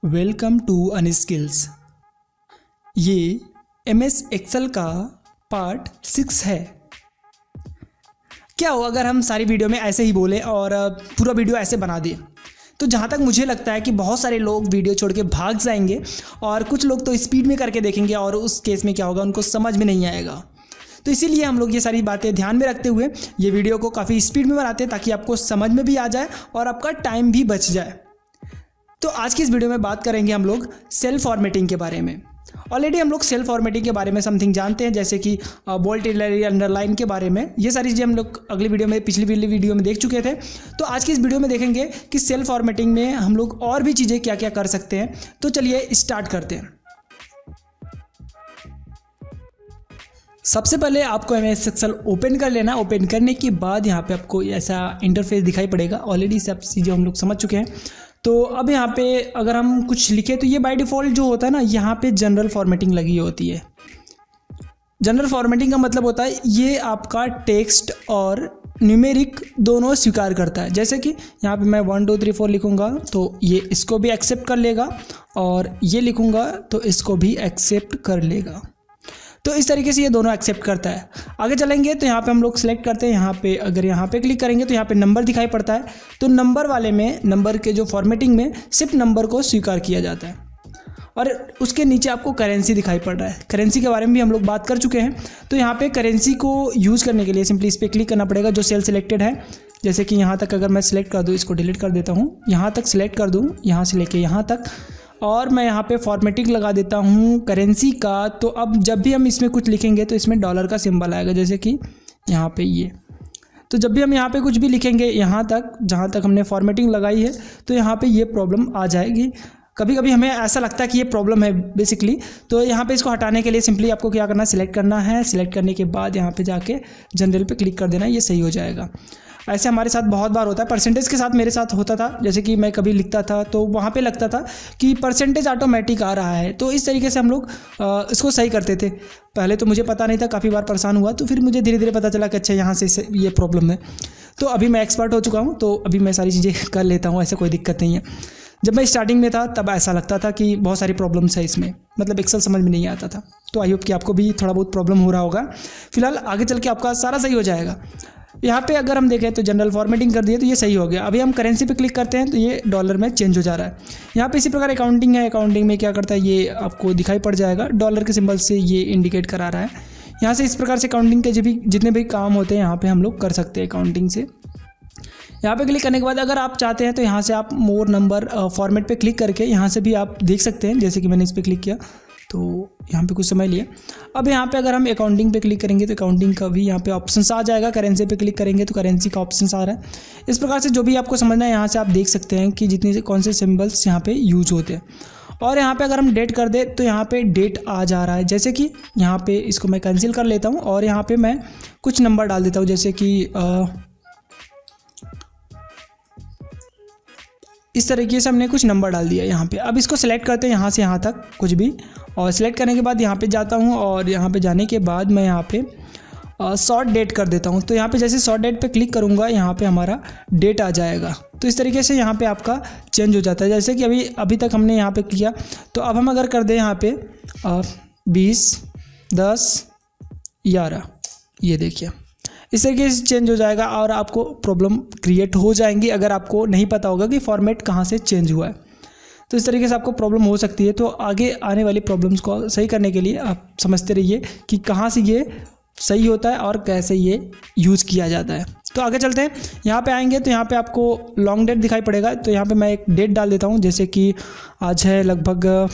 Welcome to अनस्किल्स। ये MS Excel का part 6 है। क्या हो अगर हम सारी वीडियो में ऐसे ही बोले और पूरा वीडियो ऐसे बना दें? तो जहाँ तक मुझे लगता है कि बहुत सारे लोग वीडियो छोड़ के भाग जाएंगे और कुछ लोग तो स्पीड में करके देखेंगे और उस केस में क्या होगा, उनको समझ में नहीं आएगा। तो इसीलिए हम लोग ये सारी बातें ध्यान में रखते हुए ये वीडियो को काफ़ी स्पीड में बनाते हैं ताकि आपको समझ में भी आ जाए और आपका टाइम भी बच जाए। तो आज की इस वीडियो में बात करेंगे हम लोग सेल फॉर्मेटिंग के बारे में। ऑलरेडी हम लोग सेल फॉर्मेटिंग के बारे में समथिंग जानते हैं, जैसे कि बोल्ड, अंडरलाइन के बारे में। ये सारी चीज़ें हम लोग अगली वीडियो में, पिछली वीडियो में देख चुके थे। तो आज की इस वीडियो में देखेंगे कि सेल फॉर्मेटिंग में हम लोग और भी चीज़ें क्या क्या कर सकते हैं। तो चलिए स्टार्ट करते हैं। सबसे पहले आपको MS एक्सेल ओपन कर लेना। ओपन करने के बाद यहाँ पे आपको ऐसा इंटरफेस दिखाई पड़ेगा। ऑलरेडी सब चीज़ें हम लोग समझ चुके हैं। तो अब यहाँ पे अगर हम कुछ लिखें तो ये बाय डिफ़ॉल्ट जो होता है ना, यहाँ पे जनरल फॉर्मेटिंग लगी होती है। जनरल फॉर्मेटिंग का मतलब होता है ये आपका टेक्स्ट और न्यूमेरिक दोनों स्वीकार करता है। जैसे कि यहाँ पे मैं 1 2 3 4 लिखूँगा तो ये इसको भी एक्सेप्ट कर लेगा, और ये लिखूँगा तो इसको भी एक्सेप्ट कर लेगा। तो इस तरीके से ये दोनों एक्सेप्ट करता है। आगे चलेंगे तो यहाँ पे हम लोग सिलेक्ट करते हैं। यहाँ पे अगर यहाँ पे क्लिक करेंगे तो यहाँ पे नंबर दिखाई पड़ता है। तो नंबर वाले में, नंबर के जो फॉर्मेटिंग में सिर्फ नंबर को स्वीकार किया जाता है। और उसके नीचे आपको करेंसी दिखाई पड़ रहा है। करेंसी के बारे में भी हम लोग बात कर चुके हैं। तो यहाँ पे करेंसी को यूज़ करने के लिए सिंपली इस पर क्लिक करना पड़ेगा जो सेल सिलेक्टेड है। जैसे कि यहाँ तक अगर मैं सिलेक्ट कर दूँ, इसको डिलीट कर देता हूँ, यहाँ तक सिलेक्ट कर दूँ, यहाँ से लेके यहाँ तक, और मैं यहाँ पे फॉर्मेटिंग लगा देता हूँ करेंसी का। तो अब जब भी हम इसमें कुछ लिखेंगे तो इसमें डॉलर का सिंबल आएगा, जैसे कि यहाँ पे ये। तो जब भी हम यहाँ पे कुछ भी लिखेंगे, यहाँ तक जहाँ तक हमने फॉर्मेटिंग लगाई है, तो यहाँ पे ये प्रॉब्लम आ जाएगी। कभी कभी हमें ऐसा लगता है कि ये प्रॉब्लम है बेसिकली। तो यहाँ पे इसको हटाने के लिए सिंपली आपको क्या करना है, सिलेक्ट करना है। सिलेक्ट करने के बाद यहाँ पे जाके जनरल पे क्लिक कर देना, ये सही हो जाएगा। ऐसे हमारे साथ बहुत बार होता है। परसेंटेज के साथ मेरे साथ होता था। जैसे कि मैं कभी लिखता था तो वहाँ पे लगता था कि परसेंटेज ऑटोमेटिक आ रहा है। तो इस तरीके से हम लोग इसको सही करते थे। पहले तो मुझे पता नहीं था, काफ़ी बार परेशान हुआ। तो फिर मुझे धीरे धीरे पता चला कि अच्छा यहाँ से ये प्रॉब्लम है। तो अभी मैं एक्सपर्ट हो चुका हूँ, तो अभी मैं सारी चीज़ें कर लेता हूँ, ऐसे कोई दिक्कत नहीं है। जब मैं स्टार्टिंग में था तब ऐसा लगता था कि बहुत सारी प्रॉब्लम्स है इसमें, मतलब एक्सेल समझ में नहीं आता था। तो आई होप कि आपको भी थोड़ा बहुत प्रॉब्लम हो रहा होगा। फिलहाल आगे चल के आपका सारा सही हो जाएगा। यहाँ पे अगर हम देखें तो जनरल फॉर्मेटिंग कर दिए तो ये सही हो गया। अभी हम करेंसी पे क्लिक करते हैं तो ये डॉलर में चेंज हो जा रहा है। यहाँ पे इसी प्रकार अकाउंटिंग है। अकाउंटिंग में क्या करता है, ये आपको दिखाई पड़ जाएगा, डॉलर के सिंबल से ये इंडिकेट करा रहा है। यहाँ से इस प्रकार से अकाउंटिंग के जितने भी काम होते हैं यहाँ पे हम लोग कर सकते हैं अकाउंटिंग से। यहाँ पे क्लिक करने के बाद अगर आप चाहते हैं तो यहाँ से आप मोर नंबर फॉर्मेट पे क्लिक करके यहाँ से भी आप देख सकते हैं। जैसे कि मैंने इस पर क्लिक किया तो यहाँ पे कुछ समय लिया। अब यहाँ पे अगर हम अकाउंटिंग पे क्लिक करेंगे तो अकाउंटिंग का भी यहाँ पे ऑप्शंस आ जाएगा। करेंसी पे क्लिक करेंगे तो करेंसी का ऑप्शंस आ रहा है। इस प्रकार से जो भी आपको समझना है यहाँ से आप देख सकते हैं कि जितने कौन से सिम्बल्स यहाँ पे यूज होते हैं। और यहाँ पे अगर हम डेट कर दे तो यहाँ पे डेट आ जा रहा है। जैसे कि यहाँ पे इसको मैं कैंसिल कर लेता हूँ और यहाँ पे मैं कुछ नंबर डाल देता हूँ, जैसे कि इस तरीके से हमने कुछ नंबर डाल दिया यहाँ पे। अब इसको सिलेक्ट करते हैं यहाँ से यहाँ तक कुछ भी, और सिलेक्ट करने के बाद यहाँ पे जाता हूँ, और यहाँ पे जाने के बाद मैं यहाँ पे शॉर्ट डेट कर देता हूँ। तो यहाँ पे जैसे शॉर्ट डेट पे क्लिक करूँगा यहाँ पे हमारा डेट आ जाएगा। तो इस तरीके से यहाँ पे आपका चेंज हो जाता है। जैसे कि अभी तक हमने यहाँ पे किया, तो अब हम अगर कर दें यहाँ पे 20 10 11, ये देखिए इस तरीके से चेंज हो जाएगा और आपको प्रॉब्लम क्रिएट हो जाएंगी अगर आपको नहीं पता होगा कि फॉर्मेट कहाँ से चेंज हुआ है। तो इस तरीके से आपको प्रॉब्लम हो सकती है। तो आगे आने वाली प्रॉब्लम्स को सही करने के लिए आप समझते रहिए कि कहाँ से ये सही होता है और कैसे ये यूज़ किया जाता है। तो आगे चलते हैं। यहाँ पे आएंगे तो यहाँ पे आपको लॉन्ग डेट दिखाई पड़ेगा। तो यहाँ पे मैं एक डेट डाल देता हूँ, जैसे कि आज है लगभग,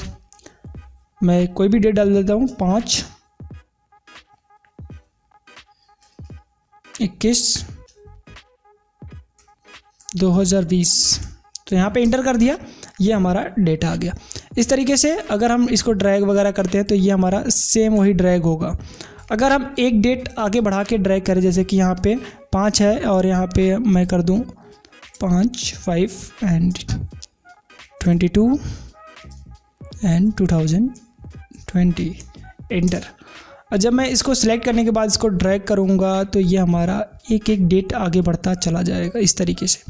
मैं कोई भी डेट डाल देता हूँ 5/21/2020। तो यहाँ पे इंटर कर दिया, ये हमारा डेट आ गया। इस तरीके से अगर हम इसको ड्रैग वगैरह करते हैं तो ये हमारा सेम वही ड्रैग होगा। अगर हम एक डेट आगे बढ़ा के ड्रैग करें, जैसे कि यहाँ पे 5 है और यहाँ पे मैं कर दूँ 5 5 एंड 22 एंड 2020, एंटर। और जब मैं इसको सिलेक्ट करने के बाद इसको ड्रैग करूँगा तो ये हमारा एक एक डेट आगे बढ़ता चला जाएगा इस तरीके से।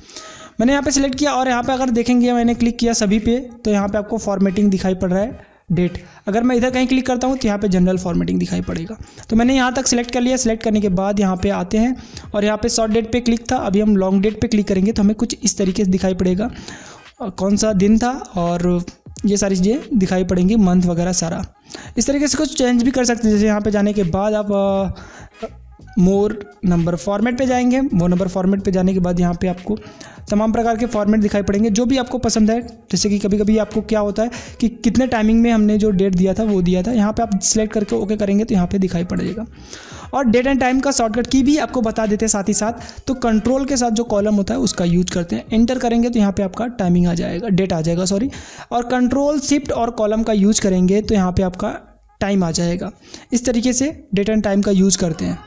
मैंने यहाँ पे सिलेक्ट किया और यहाँ पे अगर देखेंगे मैंने क्लिक किया सभी पे तो यहाँ पे आपको फॉर्मेटिंग दिखाई पड़ रहा है डेट। अगर मैं इधर कहीं क्लिक करता हूँ तो यहाँ पे जनरल फॉर्मेटिंग दिखाई पड़ेगा। तो मैंने यहाँ तक सिलेक्ट कर लिया। सिलेक्ट करने के बाद यहाँ पे आते हैं और यहाँ पे शॉर्ट डेट पे क्लिक था, अभी हम लॉन्ग डेट पे क्लिक करेंगे तो हमें कुछ इस तरीके से दिखाई पड़ेगा कौन सा दिन था और ये सारी चीज़ें दिखाई पड़ेंगी, मंथ वगैरह सारा। इस तरीके से कुछ चेंज भी कर सकते हैं। जैसे यहाँ पे जाने के बाद आप मोर नंबर फॉर्मेट पे जाएंगे। मोर नंबर फॉर्मेट पे जाने के बाद यहाँ पे आपको तमाम प्रकार के फॉर्मेट दिखाई पड़ेंगे जो भी आपको पसंद है। जैसे कि कभी कभी आपको क्या होता है कि कितने टाइमिंग में हमने जो डेट दिया था वो दिया था, यहाँ पे आप सिलेक्ट करके ओके करेंगे तो यहाँ पे दिखाई पड़ेगा। और डेट एंड टाइम का शॉर्टकट की भी आपको बता देते हैं साथ ही साथ। तो कंट्रोल के साथ जो कॉलम होता है उसका यूज करते हैं। एंटर करेंगे तो यहाँ पे आपका टाइमिंग आ जाएगा, डेट आ जाएगा सॉरी। और कंट्रोल शिफ्ट और कॉलम का यूज करेंगे तो यहाँ पे आपका टाइम आ जाएगा। इस तरीके से डेट एंड टाइम का यूज करते हैं।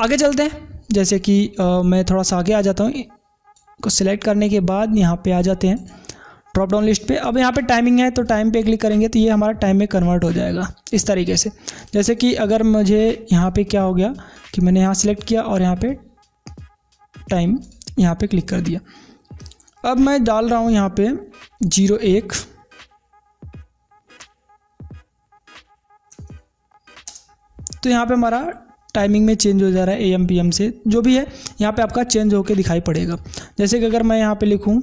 आगे चलते हैं। जैसे कि मैं थोड़ा सा आगे आ जाता हूँ। को सिलेक्ट करने के बाद यहाँ पे आ जाते हैं ड्रॉप डाउन लिस्ट पे। अब यहाँ पे टाइमिंग है तो टाइम पे क्लिक करेंगे तो ये हमारा टाइम में कन्वर्ट हो जाएगा इस तरीके से। जैसे कि अगर मुझे यहाँ पे क्या हो गया कि मैंने यहाँ सिलेक्ट किया और यहाँ पे टाइम यहाँ पे क्लिक कर दिया। अब मैं डाल रहा हूँ यहाँ पे 01 तो यहाँ पे हमारा टाइमिंग में चेंज हो जा रहा है AM PM से जो भी है यहाँ पे आपका चेंज होके दिखाई पड़ेगा। जैसे कि अगर मैं यहाँ पे लिखूँ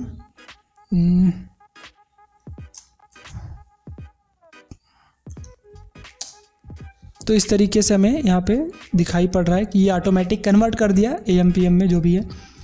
तो इस तरीके से हमें यहाँ पे दिखाई पड़ रहा है कि ये ऑटोमेटिक कन्वर्ट कर दिया AM PM में जो भी है।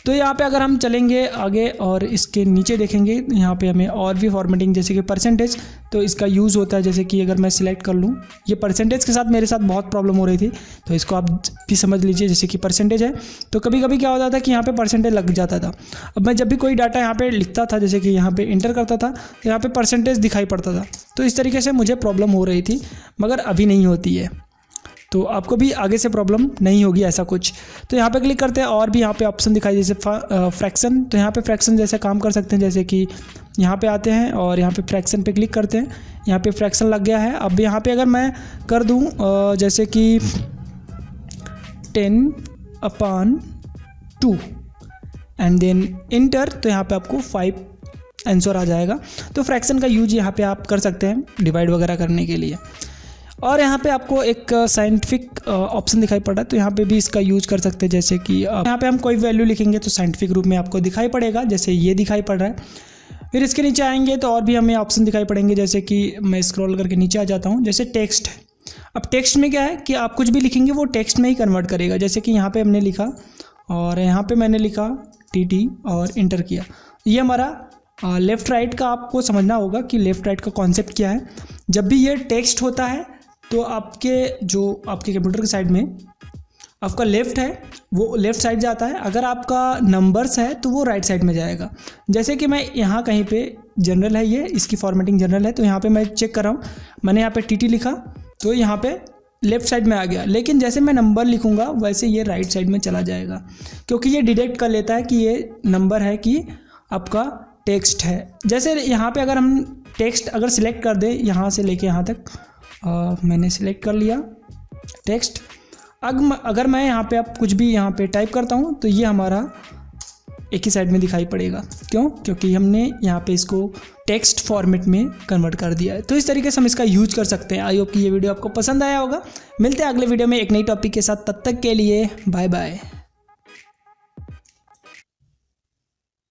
तो यहाँ पे अगर हम चलेंगे आगे और इसके नीचे देखेंगे यहाँ पे हमें और भी फॉर्मेटिंग जैसे कि परसेंटेज तो इसका यूज़ होता है। जैसे कि अगर मैं सिलेक्ट कर लूँ, ये परसेंटेज के साथ मेरे साथ बहुत प्रॉब्लम हो रही थी तो इसको आप भी समझ लीजिए। जैसे कि परसेंटेज है तो कभी कभी क्या होता था कि यहाँ पे परसेंटेज लग जाता था। अब मैं जब भी कोई डाटा यहाँ पे लिखता था जैसे कि यहाँ पे इंटर करता था तो यहाँ पे परसेंटेज दिखाई पड़ता था। तो इस तरीके से मुझे प्रॉब्लम हो रही थी, मगर अभी नहीं होती है। तो आपको भी आगे से प्रॉब्लम नहीं होगी ऐसा कुछ। तो यहाँ पे क्लिक करते हैं और भी यहाँ पे ऑप्शन दिखाई जैसे फ्रैक्शन। तो यहाँ पे फ्रैक्शन जैसे काम कर सकते हैं। जैसे कि यहाँ पे आते हैं और यहाँ पे फ्रैक्शन पे क्लिक करते हैं। यहाँ पे फ्रैक्शन लग गया है। अब यहाँ पे अगर मैं कर दूँ जैसे कि 10/2 एंड देन इंटर तो यहाँ पे आपको 5 आंसर आ जाएगा। तो फ्रैक्शन का यूज यहाँ पे आप कर सकते हैं डिवाइड वगैरह करने के लिए। और यहाँ पे आपको एक साइंटिफिक ऑप्शन दिखाई पड़ रहा है तो यहाँ पे भी इसका यूज कर सकते हैं। जैसे कि यहाँ पे हम कोई वैल्यू लिखेंगे तो साइंटिफिक रूप में आपको दिखाई पड़ेगा, जैसे ये दिखाई पड़ रहा है। फिर इसके नीचे आएंगे तो और भी हमें ऑप्शन दिखाई पड़ेंगे। जैसे कि मैं स्क्रॉल करके नीचे आ जाता हूँ। जैसे टेक्स्ट, अब टेक्स्ट में क्या है कि आप कुछ भी लिखेंगे वो टेक्स्ट में ही कन्वर्ट करेगा। जैसे कि यहाँ पर हमने लिखा और यहाँ पर मैंने लिखा TT और इंटर किया। ये हमारा लेफ़्ट राइट का आपको समझना होगा कि लेफ़्ट राइट का कॉन्सेप्ट क्या है। जब भी ये टेक्स्ट होता है तो आपके कंप्यूटर के साइड में आपका लेफ़्ट है वो लेफ़्ट साइड जाता है। अगर आपका नंबर्स है तो वो राइट साइड में जाएगा। जैसे कि मैं यहाँ कहीं पे जनरल है, ये इसकी फॉर्मेटिंग जनरल है तो यहाँ पे मैं चेक कर रहा हूँ। मैंने यहाँ पे TT लिखा तो यहाँ पे लेफ़्ट साइड में आ गया, लेकिन जैसे मैं नंबर लिखूँगा वैसे ये राइट साइड में चला जाएगा, क्योंकि ये डिटेक्ट कर लेता है कि ये नंबर है कि आपका टेक्स्ट है। जैसे यहाँ पे अगर हम टेक्स्ट अगर सिलेक्ट कर दें यहाँ से लेके यहाँ तक, मैंने सिलेक्ट कर लिया टेक्स्ट। अगर मैं यहाँ पे आप कुछ भी यहाँ पे टाइप करता हूँ तो ये हमारा एक ही साइड में दिखाई पड़ेगा। क्यों? क्योंकि हमने यहाँ पे इसको टेक्स्ट फॉर्मेट में कन्वर्ट कर दिया है। तो इस तरीके से हम इसका यूज कर सकते हैं। आई होप कि ये वीडियो आपको पसंद आया होगा। मिलते हैं अगले वीडियो में एक नई टॉपिक के साथ, तब तक के लिए बाय बाय।